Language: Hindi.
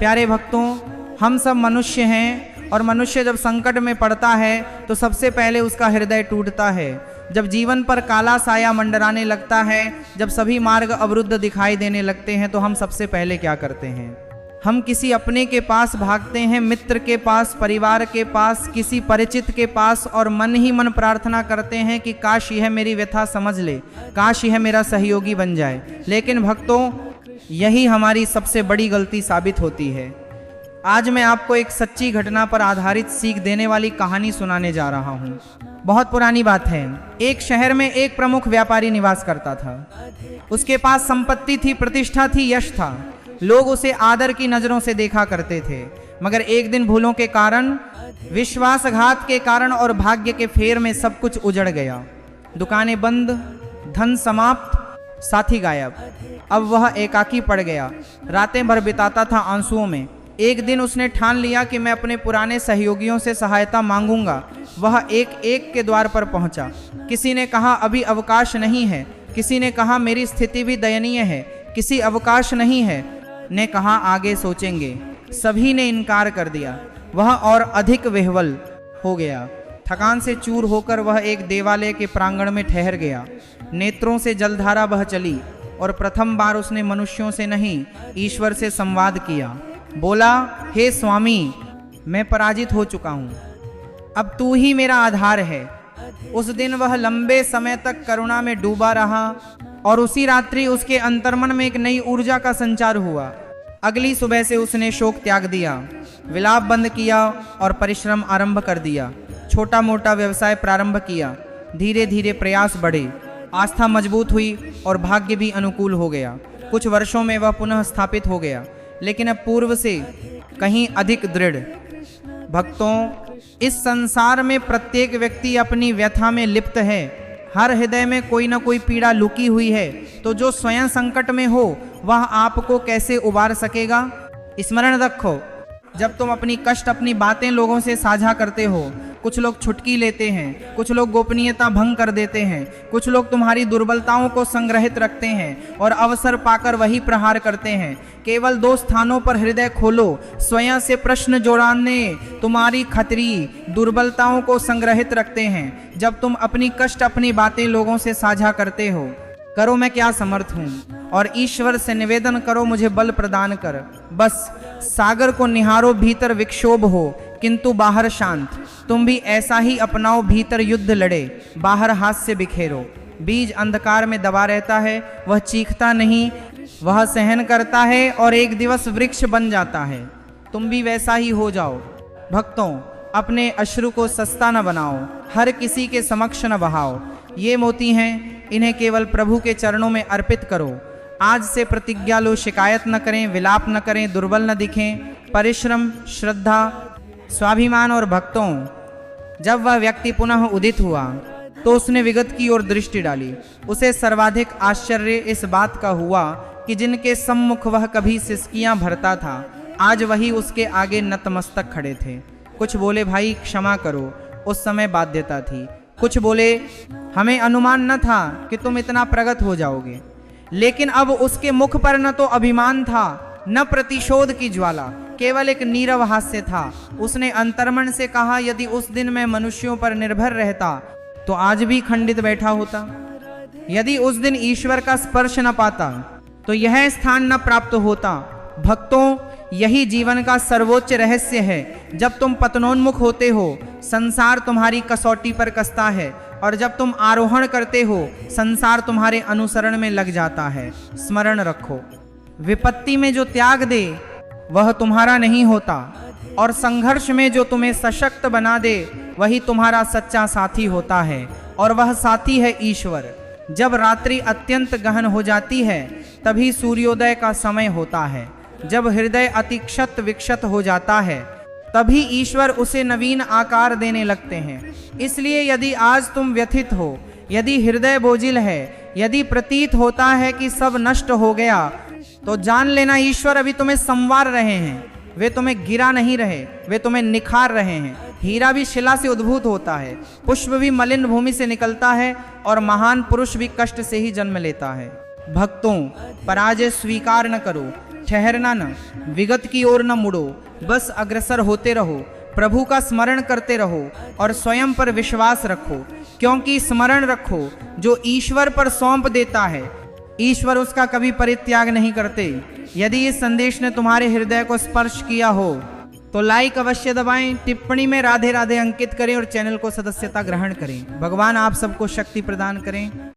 प्यारे भक्तों, हम सब मनुष्य हैं और मनुष्य जब संकट में पड़ता है तो सबसे पहले उसका हृदय टूटता है। जब जीवन पर काला साया मंडराने लगता है, जब सभी मार्ग अवरुद्ध दिखाई देने लगते हैं, तो हम सबसे पहले क्या करते हैं? हम किसी अपने के पास भागते हैं, मित्र के पास, परिवार के पास, किसी परिचित के पास, और मन ही मन प्रार्थना करते हैं कि काश यह मेरी व्यथा समझ ले, काश यह मेरा सहयोगी बन जाए। लेकिन भक्तों, यही हमारी सबसे बड़ी गलती साबित होती है। आज मैं आपको एक सच्ची घटना पर आधारित सीख देने वाली कहानी सुनाने जा रहा हूँ। बहुत पुरानी बात है। एक शहर में एक प्रमुख व्यापारी निवास करता था। उसके पास संपत्ति थी, प्रतिष्ठा थी, यश था। लोग उसे आदर की नज़रों से देखा करते थे। मगर एक दिन भूलों के कारण, विश्वासघात के कारण और भाग्य के फेर में सब कुछ उजड़ गया। दुकानें बंद, धन समाप्त, साथी गायब। अब वह एकाकी पड़ गया। रातें भर बिताता था आंसुओं में। एक दिन उसने ठान लिया कि मैं अपने पुराने सहयोगियों से सहायता मांगूंगा। वह एक एक के द्वार पर पहुंचा। किसी ने कहा अभी अवकाश नहीं है, किसी ने कहा मेरी स्थिति भी दयनीय है, किसी अवकाश नहीं है ने कहा आगे सोचेंगे। सभी ने इनकार कर दिया। वह और अधिक विह्वल हो गया। थकान से चूर होकर वह एक देवालय के प्रांगण में ठहर गया। नेत्रों से जलधारा बह चली और प्रथम बार उसने मनुष्यों से नहीं, ईश्वर से संवाद किया। बोला, हे स्वामी, मैं पराजित हो चुका हूँ, अब तू ही मेरा आधार है। उस दिन वह लंबे समय तक करुणा में डूबा रहा और उसी रात्रि उसके अंतर्मन में एक नई ऊर्जा का संचार हुआ। अगली सुबह से उसने शोक त्याग दिया, विलाप बंद किया और परिश्रम आरंभ कर दिया। छोटा मोटा व्यवसाय प्रारंभ किया। धीरे धीरे प्रयास बढ़े, आस्था मजबूत हुई और भाग्य भी अनुकूल हो गया। कुछ वर्षों में वह पुनः स्थापित हो गया, लेकिन अब पूर्व से कहीं अधिक दृढ़। भक्तों, इस संसार में प्रत्येक व्यक्ति अपनी व्यथा में लिप्त है। हर हृदय में कोई ना कोई पीड़ा लुकी हुई है। तो जो स्वयं संकट में हो वह आपको कैसे उबार सकेगा? स्मरण रखो, जब तुम अपनी कष्ट, अपनी बातें लोगों से साझा करते हो, कुछ लोग छुटकी लेते हैं, कुछ लोग गोपनीयता भंग कर देते हैं, कुछ लोग तुम्हारी दुर्बलताओं को संग्रहित रखते हैं और अवसर पाकर वही प्रहार करते हैं। केवल 2 स्थानों पर हृदय खोलो, स्वयं से प्रश्न जोड़ाने तुम्हारी खतरी दुर्बलताओं को संग्रहित रखते हैं। जब तुम अपनी कष्ट, अपनी बातें लोगों से साझा करते हो, करो मैं क्या समर्थ हूँ, और ईश्वर से निवेदन करो मुझे बल प्रदान कर। बस सागर को निहारो, भीतर विक्षोभ हो किंतु बाहर शांत। तुम भी ऐसा ही अपनाओ, भीतर युद्ध लड़े, बाहर हाथ से बिखेरो। बीज अंधकार में दबा रहता है, वह चीखता नहीं, वह सहन करता है और एक दिवस वृक्ष बन जाता है। तुम भी वैसा ही हो जाओ। भक्तों, अपने अश्रु को सस्ता न बनाओ, हर किसी के समक्ष न बहाओ। ये मोती हैं, इन्हें केवल प्रभु के चरणों में अर्पित करो। आज से प्रतिज्ञा लो, शिकायत न करें, विलाप न करें, दुर्बल न दिखें। परिश्रम, श्रद्धा, स्वाभिमान। और भक्तों, जब वह व्यक्ति पुनः उदित हुआ तो उसने विगत की ओर दृष्टि डाली। उसे सर्वाधिक आश्चर्य इस बात का हुआ कि जिनके सम्मुख वह कभी सिसकियां भरता था, आज वही उसके आगे नतमस्तक खड़े थे। कुछ बोले, भाई क्षमा करो, उस समय बाध्यता थी। कुछ बोले, हमें अनुमान न था कि तुम इतना प्रगत हो जाओगे। लेकिन अब उसके मुख पर न तो अभिमान था, न प्रतिशोध की ज्वाला, केवल एक नीरव हास्य था। उसने अंतर्मन से कहा, यदि उस दिन मैं मनुष्यों पर निर्भर रहता तो आज भी खंडित बैठा होता। यदि उस दिन ईश्वर का स्पर्श न पाता तो यह स्थान न प्राप्त होता। भक्तों, यही जीवन का सर्वोच्च रहस्य है। जब तुम पतनोन्मुख होते हो, संसार तुम्हारी कसौटी पर कसता है, और जब तुम आरोहण करते हो, संसार तुम्हारे अनुसरण में लग जाता है। स्मरण रखो, विपत्ति में जो त्याग दे वह तुम्हारा नहीं होता, और संघर्ष में जो तुम्हें सशक्त बना दे वही तुम्हारा सच्चा साथी होता है, और वह साथी है ईश्वर। जब रात्रि अत्यंत गहन हो जाती है तभी सूर्योदय का समय होता है। जब हृदय अति क्षत विक्षत हो जाता है तभी ईश्वर उसे नवीन आकार देने लगते हैं। इसलिए यदि आज तुम व्यथित हो, यदि हृदय बोझिल है, यदि प्रतीत होता है कि सब नष्ट हो गया, तो जान लेना ईश्वर अभी तुम्हें संवार रहे हैं। वे तुम्हें गिरा नहीं रहे, वे तुम्हें निखार रहे हैं। हीरा भी शिला से उद्भूत होता है, पुष्प भी मलिन भूमि से निकलता है, और महान पुरुष भी कष्ट से ही जन्म लेता है। भक्तों, पराजय स्वीकार न करो, ठहरना न, विगत की ओर न मुड़ो, बस अग्रसर होते रहो, प्रभु का स्मरण करते रहो और स्वयं पर विश्वास रखो, क्योंकि स्मरण रखो जो ईश्वर पर सौंप देता है, ईश्वर उसका कभी परित्याग नहीं करते। यदि इस संदेश ने तुम्हारे हृदय को स्पर्श किया हो तो लाइक अवश्य दबाएं, टिप्पणी में राधे राधे अंकित करें और चैनल को सदस्यता ग्रहण करें। भगवान आप सबको शक्ति प्रदान करें।